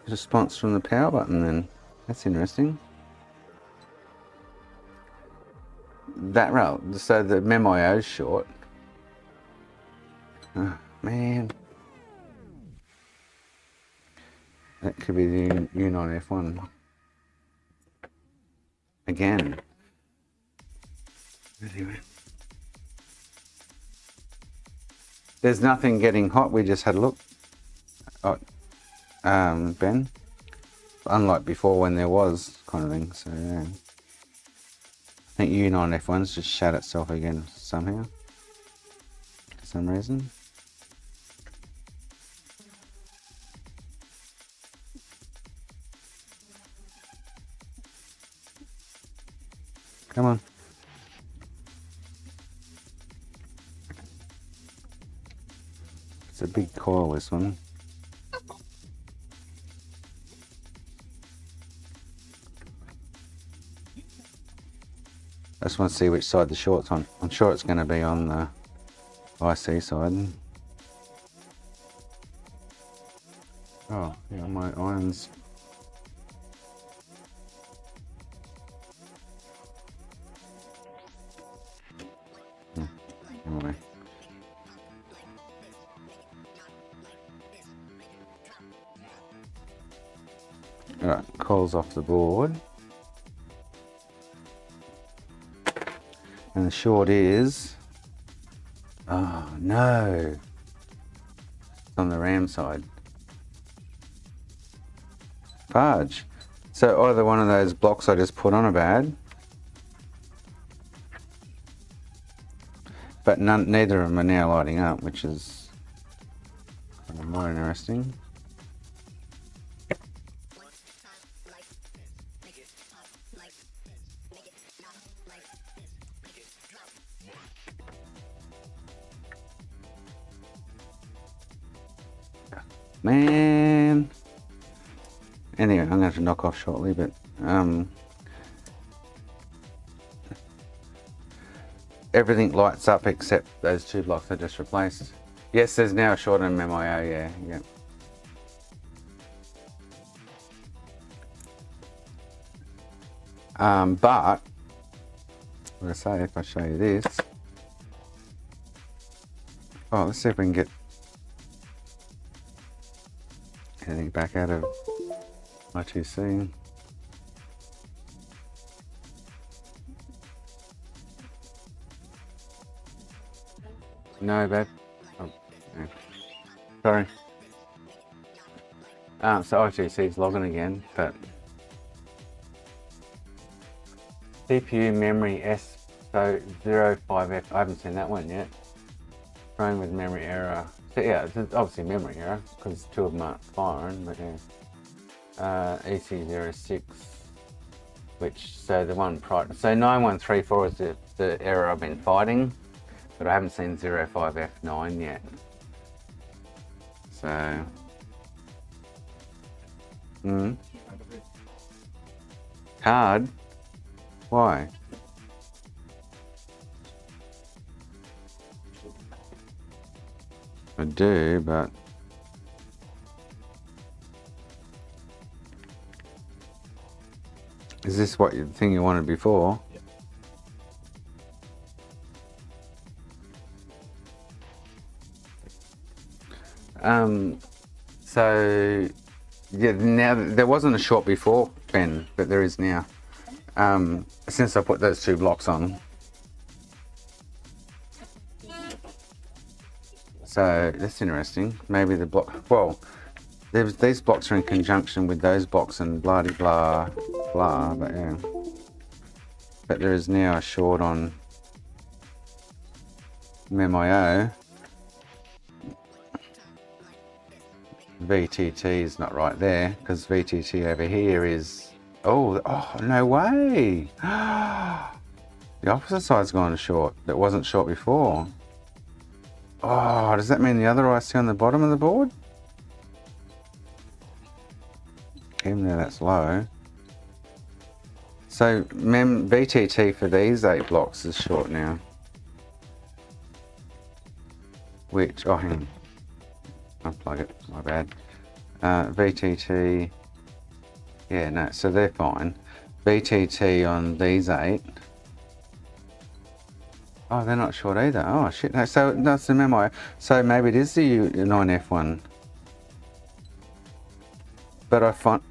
response from the power button then? That's interesting. That rail, so the MemIO is short. Oh, man. That could be the Unon F1. Again. Anyway. There's nothing getting hot, we just had a look. Oh, Ben. Unlike before when there was kind of thing, so yeah. I think Unon F1's just shut itself again somehow. For some reason. Come on. It's a big coil, this one. I just want to see which side the short's on. I'm sure it's going to be on the IC side. Oh, yeah, my irons. Anyway. Alright, coils off the board. And the short is, oh no, it's on the RAM side. Fudge. So either one of those blocks I just put on are bad, but neither of them are now lighting up, which is kind of more interesting. Man. Anyway, I'm going to have to knock off shortly, but everything lights up except those 2 blocks I just replaced. Yes, there's now a short on MemIO, yeah. But I'm going to say, if I show you this, Oh, let's see if we can get anything back out of I2C. No, babe. Oh, no. Sorry. So I2C is logging again, but CPU memory S so 05F. I haven't seen that one yet. Thrown with memory error. So yeah, it's obviously memory error because two of them aren't firing, but yeah. EC06, which so the one prior. So 9134 is the error I've been fighting, but I haven't seen 05F9 yet. So. Card? Why? I do, but is this what the thing you wanted before? So yeah, now there wasn't a short before, Ben, but there is now. Since I put those two blocks on. So that's interesting. Maybe the block. Well, these blocks are in conjunction with those blocks and blah de blah blah. But yeah. But there is now a short on MemIO. VTT is not right there because VTT over here is. Oh no way! The opposite side's gone short. That wasn't short before. Oh, does that mean the other IC on the bottom of the board? Even though that's low. So VTT for these 8 blocks is short now. Which, oh hang on. Unplug it, my bad. VTT, yeah, no, so they're fine. VTT on these 8. Oh, they're not short either. Oh shit, no, so that's the memo. So maybe it is the U9F one. But I find,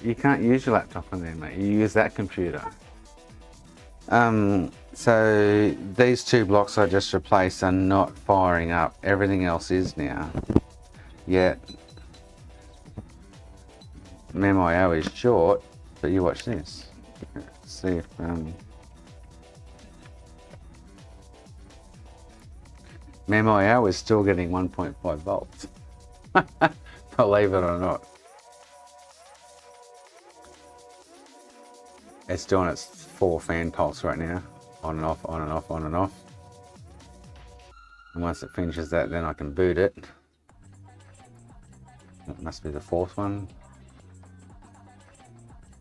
you can't use your laptop on there, mate. You use that computer. So these 2 blocks I just replaced are not firing up. Everything else is now. Yet MemIO is short, but you watch this. Let's see if MemIO is still getting 1.5 volts. Believe it or not. It's doing its 4 fan pulse right now. On and off, on and off, on and off. And once it finishes that, then I can boot it. That must be the 4th one.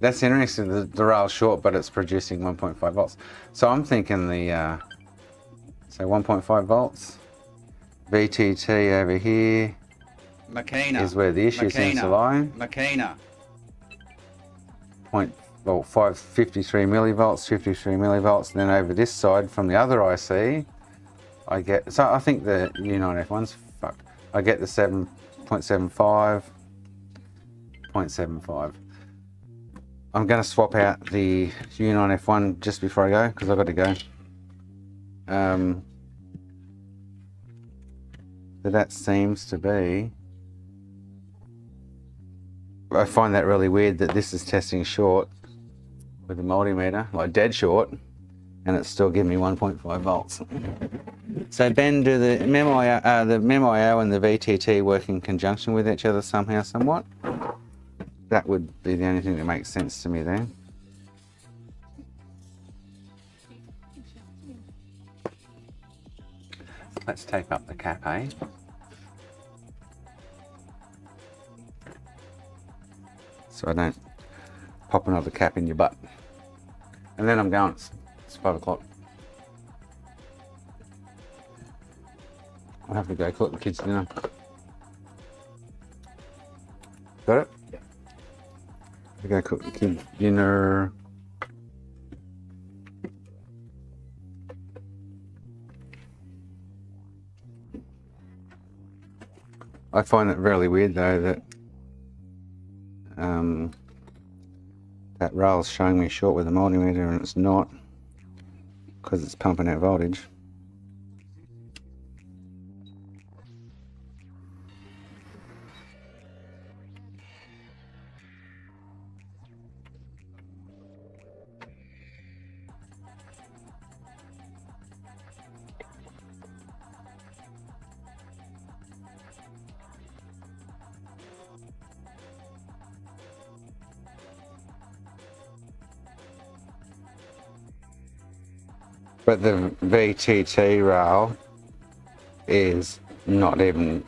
That's interesting, the rail's short, but it's producing 1.5 volts. So I'm thinking the, so 1.5 volts. VTT over here is where the issue seems to lie. 53 millivolts, 53 millivolts, and then over this side from the other IC, I get, so I think the U9F one's fucked. I get the 7.75, 0.75. I'm going to swap out the U9F one just before I go, because I've got to go. So that seems to be, I find that really weird that this is testing short with the multimeter, like dead short, and it's still giving me 1.5 volts. So Ben, do the MemIO and the VTT work in conjunction with each other somehow, somewhat? That would be the only thing that makes sense to me there. Let's tape up the cap, eh? So I don't pop another cap in your butt. And then I'm going, it's 5 o'clock. I'll have to go cook the kids dinner. Got it? Yeah. I go cook the kids dinner. I find it really weird though that that rail's showing me short with the multimeter and it's not, because it's pumping out voltage. But the VTT rail is not even,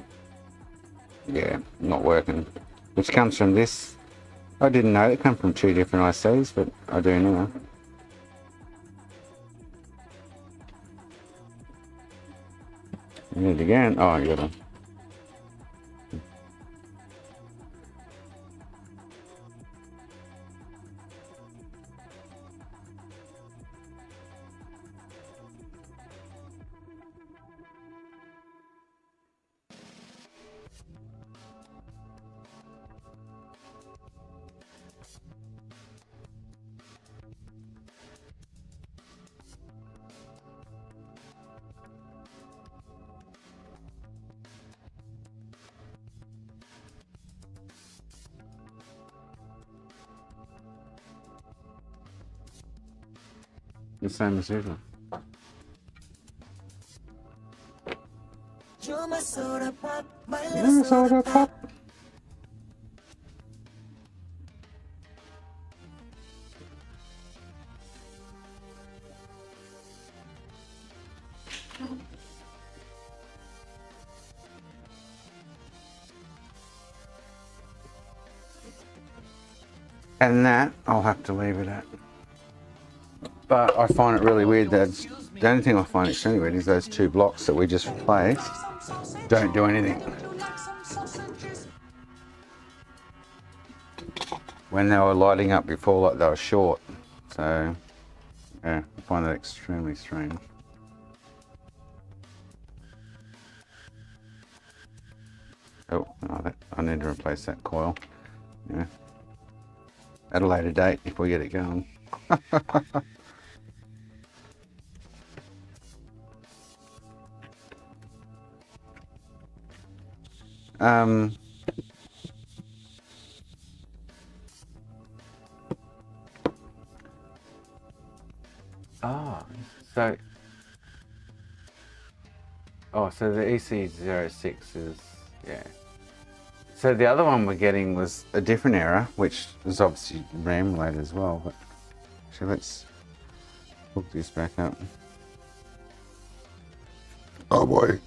not working. Which comes from this. I didn't know it come from two different ICs, but I do now. And again, oh, I got it. The same as usual. You're my soda pop, my You're little my soda pop. And that I'll have to leave it at. But I find it really weird that the only thing I find extremely weird is those two blocks that we just replaced don't do anything when they were lighting up before, like they were short. So yeah, I find that extremely strange. Oh, I need to replace that coil. Yeah, at a later date if we get it going. So the EC06 is, yeah. So the other one we're getting was a different error, which is obviously RAM related as well, but actually let's hook this back up. Oh boy.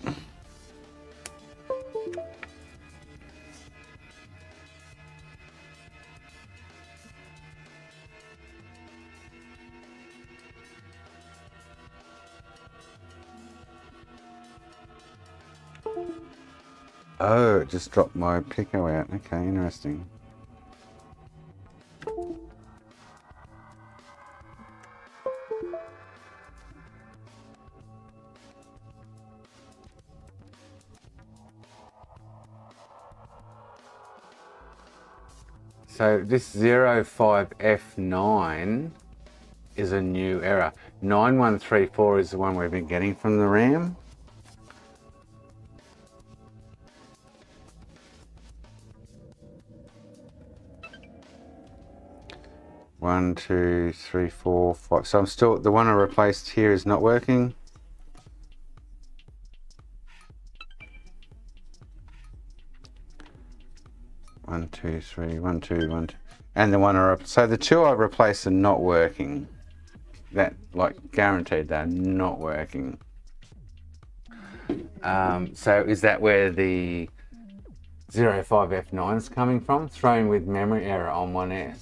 Oh, it just dropped my Pico out. Okay, interesting. So this 05F9 is a new error. 9134 is the one we've been getting from the RAM. One, two, three, four, five. So I'm still, the one I replaced here is not working. One, two, three, one, two, one, two. And the one so the two I've replaced are not working. That, like, guaranteed they're not working. So is that where the 05F9 is coming from? Thrown with memory error on 1S,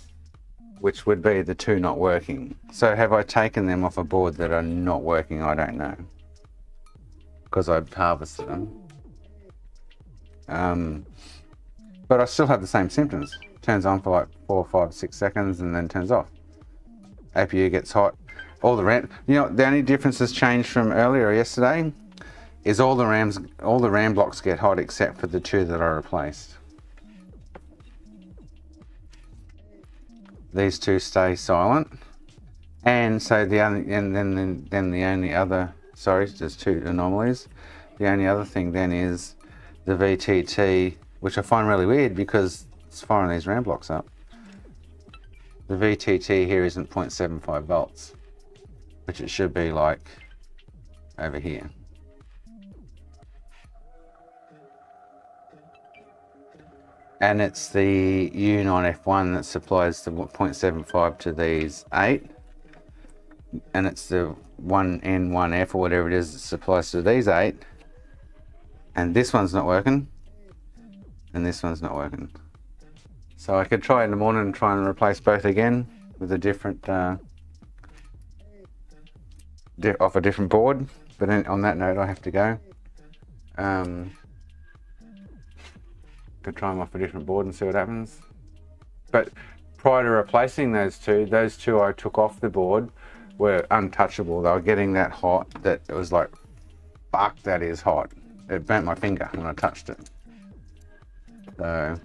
which would be the two not working. So have I taken them off a board that are not working? I don't know, because I've harvested them. But I still have the same symptoms. Turns on for like 4, 5, 6 seconds and then turns off. APU gets hot. All the rent. You know, the only difference has changed from earlier yesterday is all the RAM blocks get hot except for the 2 that I replaced. These 2 stay silent, and so then the only other, sorry, there's 2 anomalies. The only other thing then is the VTT, which I find really weird because it's firing these RAM blocks up. The VTT here isn't 0.75 volts, which it should be like over here. And it's the U9F1 that supplies the 0.75 to these 8. And it's the 1N1F or whatever it is that supplies to these 8. And this one's not working. And this one's not working. So I could try in the morning and try and replace both again with a different, off a different board. But on that note, I have to go. Could try them off a different board and see what happens. But prior to replacing those two I took off the board were untouchable. They were getting that hot that it was like, fuck, that is hot. It burnt my finger when I touched it. So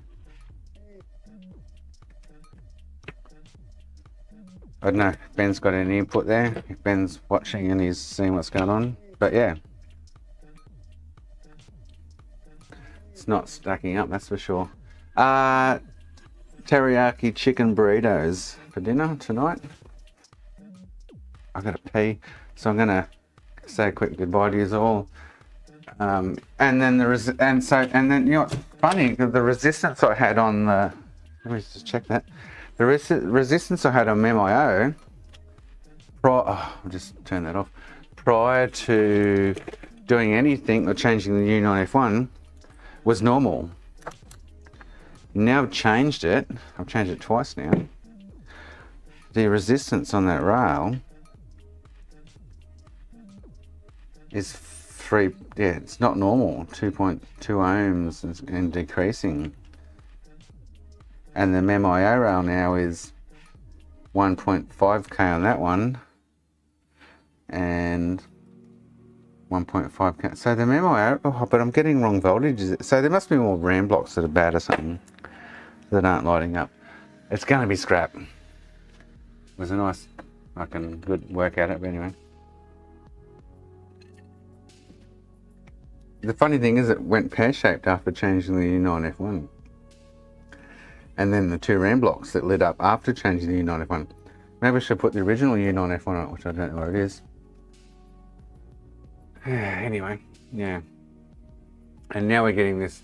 I don't know if Ben's got any input there, if Ben's watching and he's seeing what's going on. But yeah, it's not stacking up, that's for sure. Teriyaki chicken burritos for dinner tonight. I gotta pee, so I'm gonna say a quick goodbye to you all. And then you know what's funny? The resistance I had on the, let me just check that. The resistance I had on MemIO, I'll just turn that off. Prior to doing anything or changing the U9F1 was normal. Now I've changed it. I've changed it twice now. The resistance on that rail is it's not normal, 2.2 ohms and decreasing. And the MemIO rail now is 1.5k on that one and 1.5k. So the MemIO, but I'm getting wrong voltages. So there must be more RAM blocks that are bad or something that aren't lighting up. It's going to be scrap. It was a nice fucking good work at it, but anyway. The funny thing is it went pear-shaped after changing the U9F1. And then the 2 RAM blocks that lit up after changing the U9F1. Maybe I should put the original U9F1 on it, which I don't know where it is. Anyway, yeah. And now we're getting this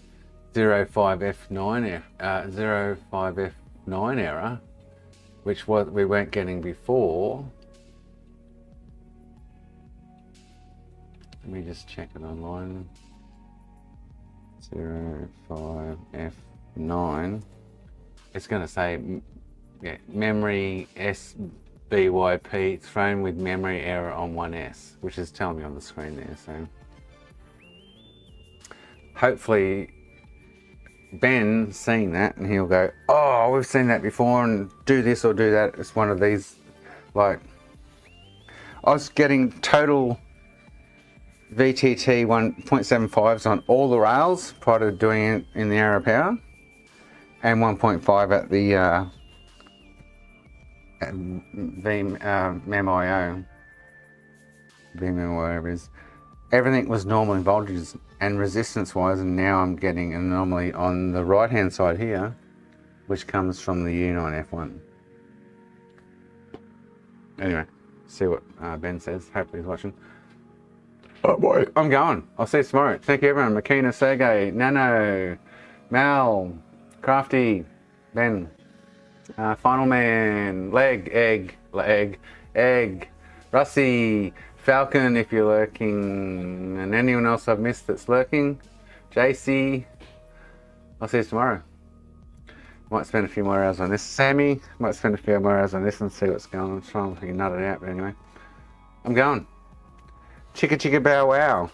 05F9 error, which we weren't getting before. Let me just check it online. 05F9. It's going to say, yeah, memory SBYP thrown with memory error on 1S, which is telling me on the screen there. So hopefully Ben's seeing that and he'll go, oh, we've seen that before and do this or do that. It's one of these, like, I was getting total VTT 1.75s on all the rails prior to doing it in the Arrow Power, and 1.5 at the MemIO, whatever it is. Everything was normal in voltages and resistance wise, and now I'm getting an anomaly on the right hand side here, which comes from the U9F1. Anyway, see what Ben says. Hopefully he's watching. Oh boy, I'm going. I'll see you tomorrow. Thank you everyone. Makina, Sergey, Nano, Mal, Crafty, Ben, Final Man, Egg, Rusty, Falcon if you're lurking, and anyone else I've missed that's lurking, JC. I'll see you tomorrow. Might spend a few more hours on this. Sammy, might spend a few more hours on this and see what's going on. I'm trying to nut it out, but anyway. I'm going. Chicka chicka bow wow.